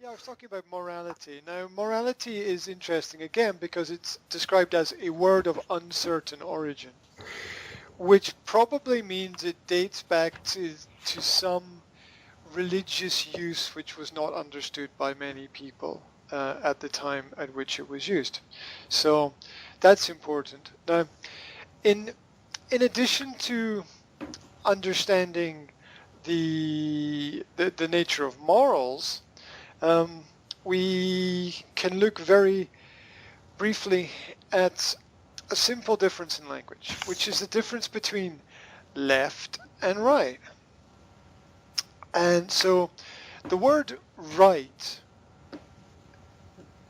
Yeah, I was talking about morality. Now, morality is interesting again because it's described as a word of uncertain origin, which probably means it dates back to some religious use which was not understood by many people at the time at which it was used. So that's important. Now, in addition to understanding the nature of morals, we can look very briefly at a simple difference in language, which is the difference between left and right. And so the word right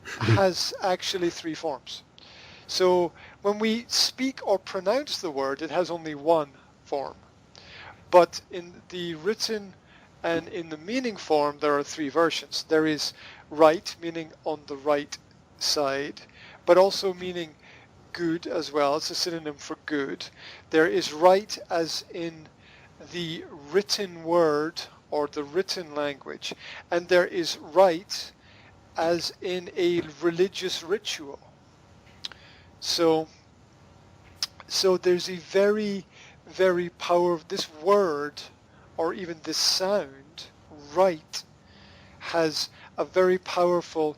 has actually three forms. So when we speak or pronounce the word, it has only one form. But in the written and in the meaning form, there are three versions. There is right, meaning on the right side, but also meaning good as well. It's a synonym for good. There is right as in the written word or the written language, and there is right as in a religious ritual. So there's a very, very powerful, this word or even this sound, right, has a very powerful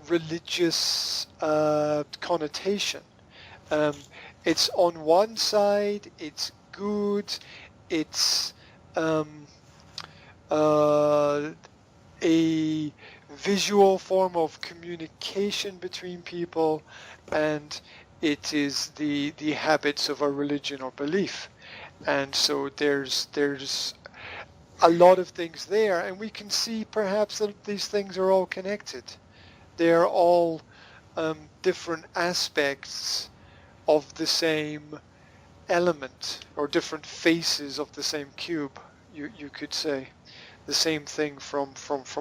religious connotation. It's on one side, it's good, it's a visual form of communication between people, and it is the habits of a religion or belief. And so there's a lot of things there, and we can see perhaps that these things are all connected. They're all different aspects of the same element, or different faces of the same cube, you could say. The same thing from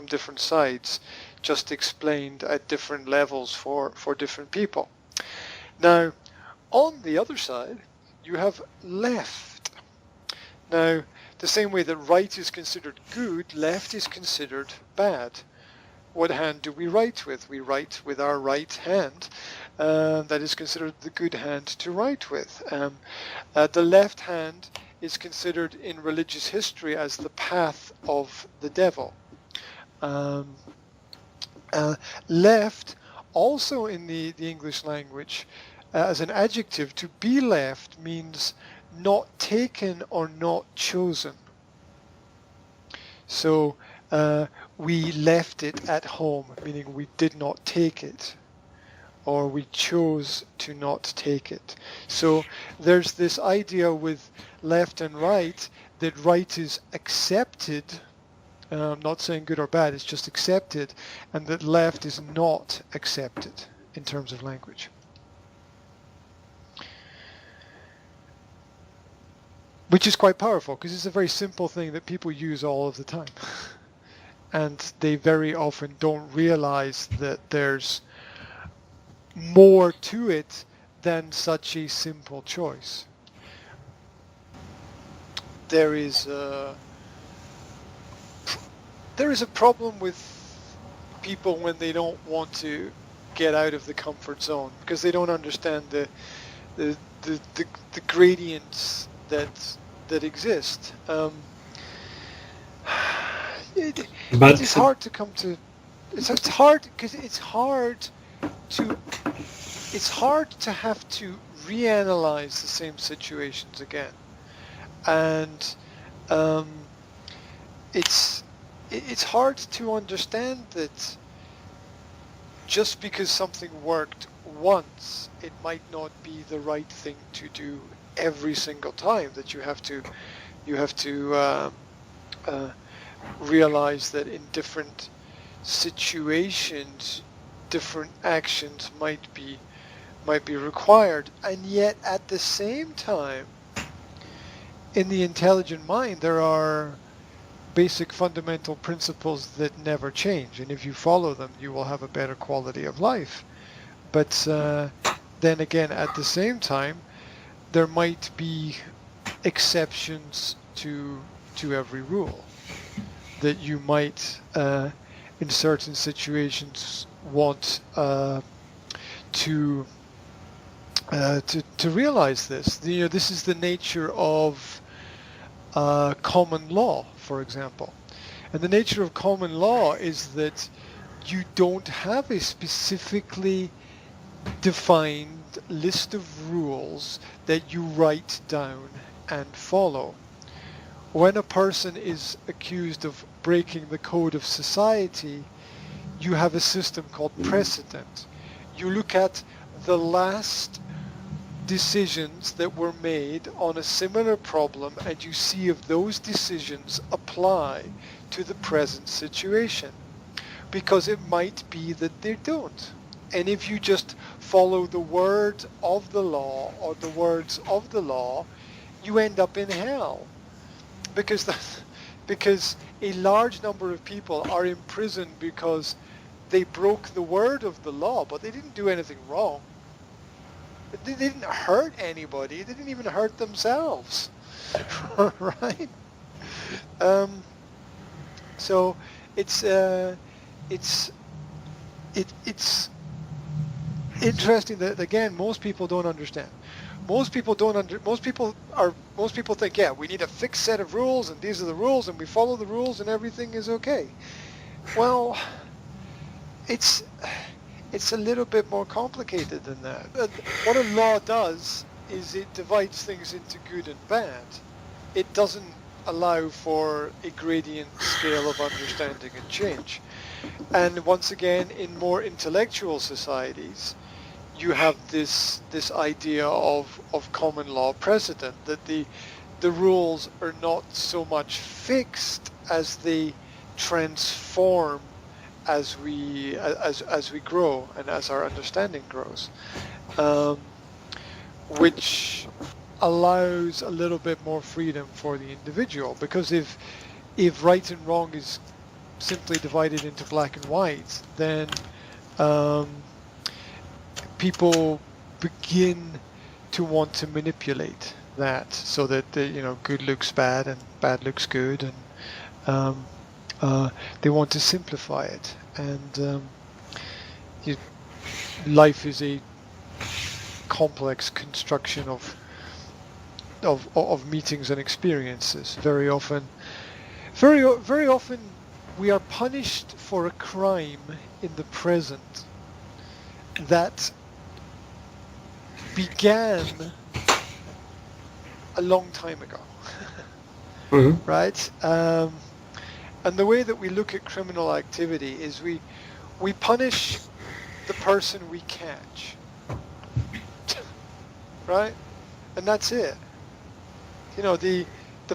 different sides, just explained at different levels for different people. Now, on the other side, you have left. Now, the same way that right is considered good, left is considered bad. What hand do we write with? We write with our right hand. That is considered the good hand to write with. The left hand is considered in religious history as the path of the devil. Left, also in the English language, as an adjective, to be left means not taken or not chosen. So we left it at home, meaning we did not take it, or we chose to not take it. So there's this idea with left and right that right is accepted. I'm not saying good or bad, it's just accepted, and that left is not accepted in terms of language. Which is quite powerful, because it's a very simple thing that people use all of the time. And they very often don't realize that there's more to it than such a simple choice. There is a problem with people when they don't want to get out of the comfort zone, because they don't understand the gradients that exist. It's hard to come to. It's hard because it's hard to have to reanalyze the same situations again, and it's hard to understand that just because something worked once, it might not be the right thing to do every single time. That you have to realize that in different situations, different actions might be required, and yet at the same time, in the intelligent mind, there are basic fundamental principles that never change, and if you follow them, you will have a better quality of life. But then again, at the same time, there might be exceptions to every rule, that you might in certain situations want to realize this. This is the nature of common law, for example. And the nature of common law is that you don't have a specifically defined list of rules that you write down and follow. When a person is accused of breaking the code of society, you have a system called precedent. You look at the last decisions that were made on a similar problem and you see if those decisions apply to the present situation, because it might be that they don't. And if you just follow the word of the law or the words of the law, you end up in hell, because a large number of people are imprisoned because they broke the word of the law, but they didn't do anything wrong. They didn't hurt anybody. They didn't even hurt themselves, right? So it's interesting that, again, most people don't understand. Most people think, yeah, we need a fixed set of rules, and these are the rules, and we follow the rules, and everything is okay. Well, it's a little bit more complicated than that. What a law does is it divides things into good and bad. It doesn't allow for a gradient scale of understanding and change. And once again, in more intellectual societies, you have this idea of common law precedent, that the rules are not so much fixed as they transform as we grow and as our understanding grows, which allows a little bit more freedom for the individual. Because if right and wrong is simply divided into black and white, then people begin to want to manipulate that so that good looks bad and bad looks good, and they want to simplify it, and life is a complex construction of meetings and experiences. Very often we are punished for a crime in the present that began a long time ago. Mm-hmm. Right? And the way that we look at criminal activity is we punish the person we catch. Right? And that's it. The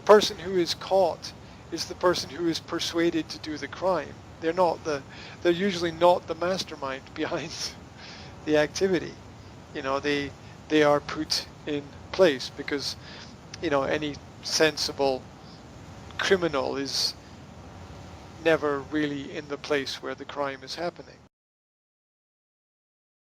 person who is caught is the person who is persuaded to do the crime. They're usually not the mastermind behind the activity. They are put in place because any sensible criminal is never really in the place where the crime is happening.